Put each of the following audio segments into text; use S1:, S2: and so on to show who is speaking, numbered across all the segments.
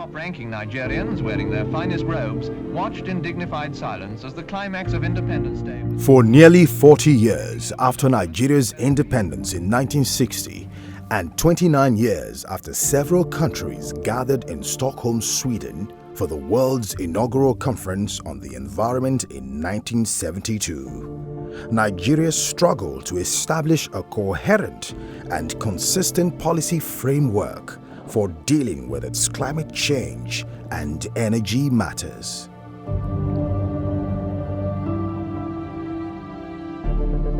S1: top-ranking Nigerians, wearing their finest robes, watched in dignified silence as the climax of Independence Day.
S2: For nearly 40 years after Nigeria's independence in 1960, and 29 years after several countries gathered in Stockholm, Sweden, for the world's inaugural conference on the environment in 1972, Nigeria struggled to establish a coherent and consistent policy framework for dealing with its climate change and energy matters.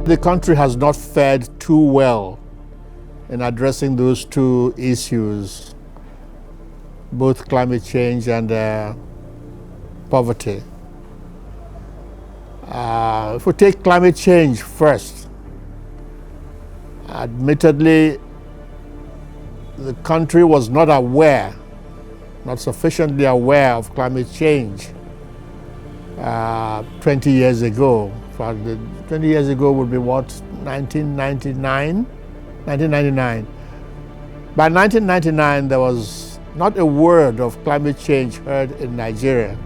S3: The country has not fared too well in addressing those two issues, both climate change and poverty. If we take climate change first, admittedly, the country was not sufficiently aware of climate change 20 years ago. 20 years ago would be what, 1999? 1999. By 1999, there was not a word of climate change heard in Nigeria.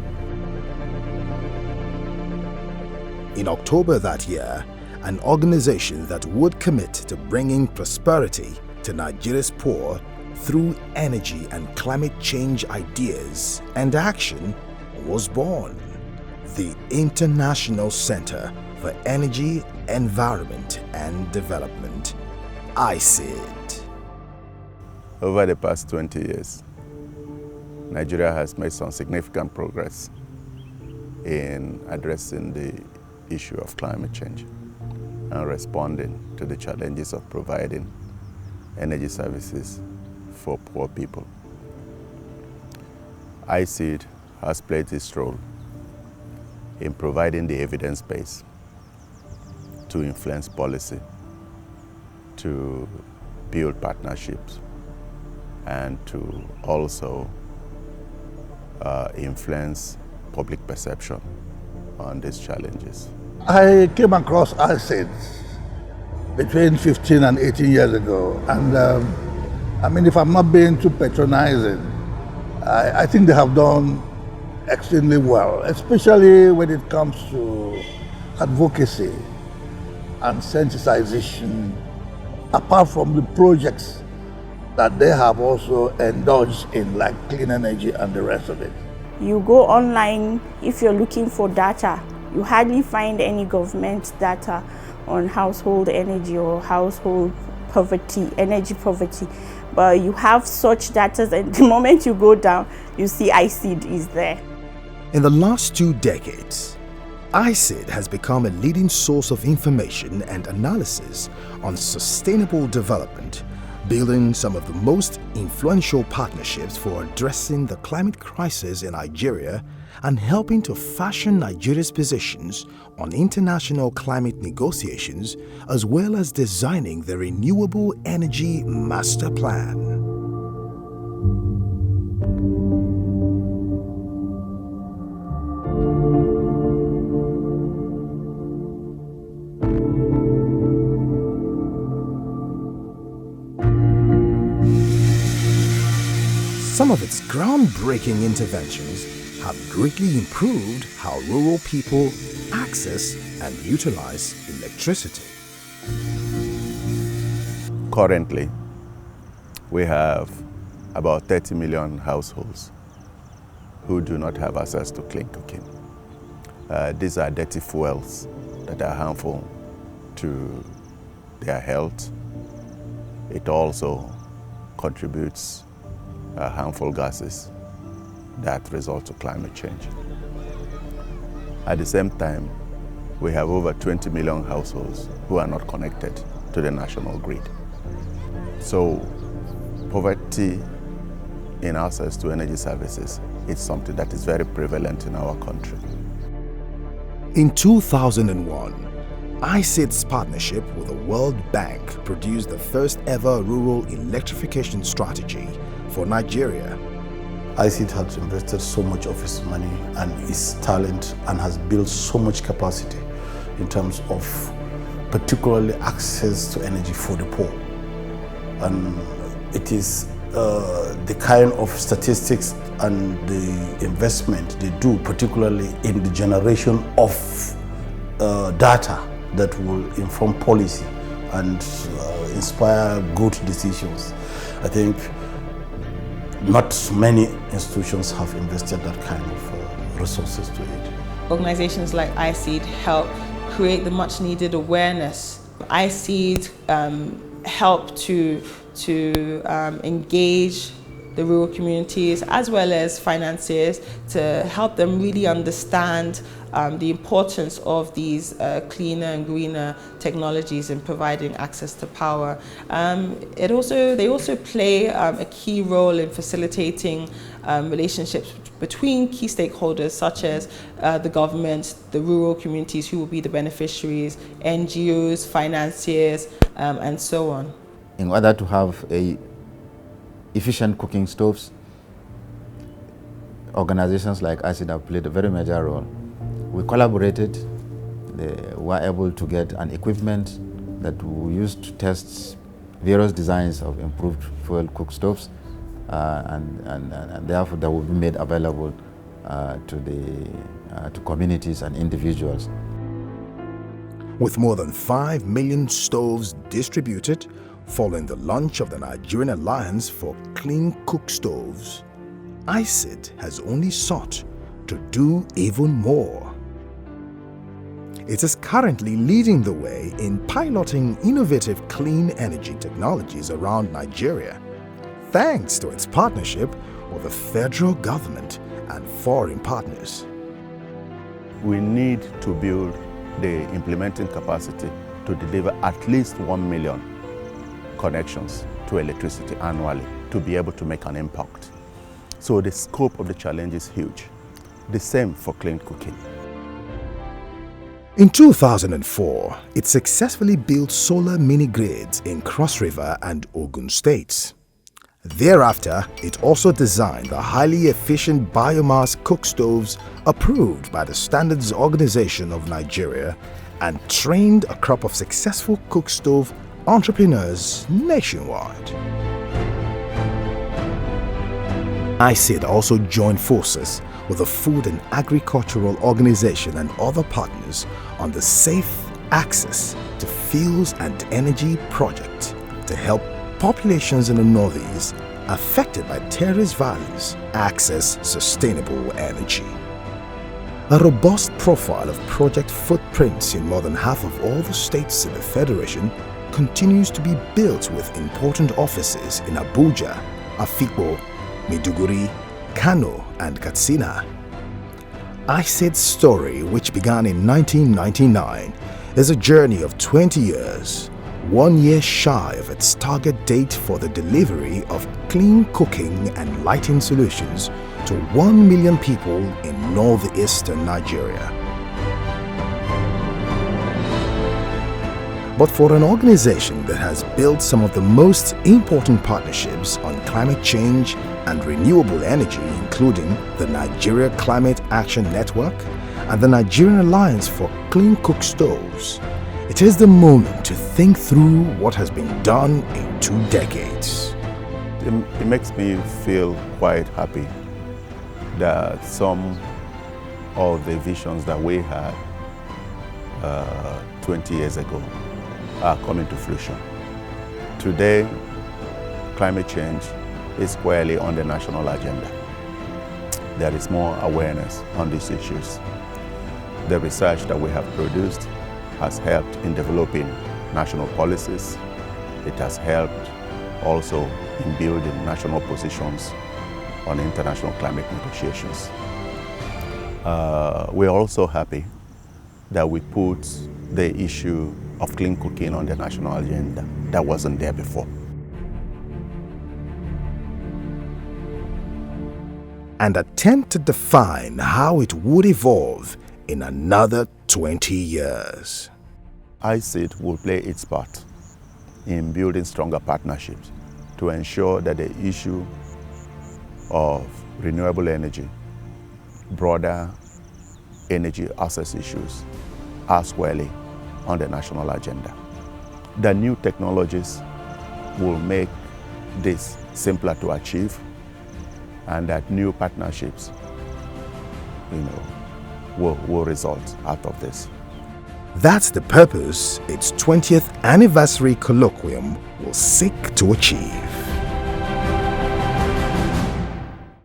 S2: In October that year, an organization that would commit to bringing prosperity to Nigeria's poor through energy and climate change ideas and action was born. The International Center for Energy, Environment and Development, ICED.
S4: Over the past 20 years, Nigeria has made some significant progress in addressing the issue of climate change and responding to the challenges of providing energy services for poor people. ICED has played its role in providing the evidence base to influence policy, to build partnerships, and to also influence public perception on these challenges.
S5: I came across ICED between 15 and 18 years ago, and I mean, if I'm not being too patronizing, I think they have done extremely well, especially when it comes to advocacy and sensitization, apart from the projects that they have also indulged in, like clean energy and the rest of it.
S6: You go online, if you're looking for data, you hardly find any government data on household energy or household poverty, energy poverty. But you have such data, and the moment you go down, you see ICED is there.
S2: In the last 2 decades, ICED has become a leading source of information and analysis on sustainable development, building some of the most influential partnerships for addressing the climate crisis in Nigeria and helping to fashion Nigeria's positions on international climate negotiations, as well as designing the Renewable Energy Master Plan. Some of its groundbreaking interventions have greatly improved how rural people access and utilize electricity.
S4: Currently, we have about 30 million households who do not have access to clean cooking. These are dirty fuels that are harmful to their health. It also contributes harmful gases that result to climate change. At the same time, we have over 20 million households who are not connected to the national grid. So poverty in access to energy services is something that is very prevalent in our country.
S2: In 2001, ICED's partnership with the World Bank produced the first ever rural electrification strategy for Nigeria.
S7: ICED has invested so much of its money and its talent and has built so much capacity in terms of particularly access to energy for the poor. And it is the kind of statistics and the investment they do, particularly in the generation of data that will inform policy and inspire good decisions. I think not many institutions have invested that kind of resources to it.
S8: Organizations like iSeed help create the much needed awareness. iSeed help to engage the rural communities as well as financiers to help them really understand the importance of these cleaner and greener technologies in providing access to power. They also play a key role in facilitating relationships between key stakeholders such as the government, the rural communities who will be the beneficiaries, NGOs, financiers, and so on.
S9: In order to have efficient cooking stoves, organizations like iSeed have played a very major role. We collaborated, we were able to get an equipment that we used to test various designs of improved fuel cook stoves, and therefore that will be made available to communities and individuals.
S2: With more than 5 million stoves distributed following the launch of the Nigerian Alliance for Clean Cook Stoves, iSeed has only sought to do even more. It is currently leading the way in piloting innovative clean energy technologies around Nigeria, thanks to its partnership with the federal government and foreign partners.
S4: We need to build the implementing capacity to deliver at least 1 million connections to electricity annually to be able to make an impact. So the scope of the challenge is huge. The same for clean cooking.
S2: In 2004, it successfully built solar mini-grids in Cross River and Ogun states. Thereafter, it also designed the highly efficient biomass cook stoves approved by the Standards Organization of Nigeria and trained a crop of successful cook stove entrepreneurs nationwide. iSeed also joined forces with the Food and Agricultural Organization and other partners on the Safe Access to Fuels and Energy project to help populations in the Northeast affected by terrorist violence access sustainable energy. A robust profile of project footprints in more than half of all the states in the Federation continues to be built with important offices in Abuja, Afikpo, Maiduguri, Kano and Katsina. iSeed's story, which began in 1999, is a journey of 20 years, 1 year shy of its target date for the delivery of clean cooking and lighting solutions to 1 million people in northeastern Nigeria. But for an organization that has built some of the most important partnerships on climate change and renewable energy, including the Nigeria Climate Action Network and the Nigerian Alliance for Clean Cook Stoves, it is the moment to think through what has been done in 2 decades.
S4: It makes me feel quite happy that some of the visions that we had 20 years ago are coming to fruition. Today, climate change is squarely on the national agenda. There is more awareness on these issues. The research that we have produced has helped in developing national policies. It has helped also in building national positions on international climate negotiations. We're also happy that we put the issue of clean cooking on the national agenda. That wasn't there before.
S2: And attempt to define how it would evolve in another 20 years.
S4: iSeed will play its part in building stronger partnerships to ensure that the issue of renewable energy, broader energy access issues are squarely on the national agenda. The new technologies will make this simpler to achieve and that new partnerships, will result out of this.
S2: That's the purpose its 20th anniversary colloquium will seek to achieve.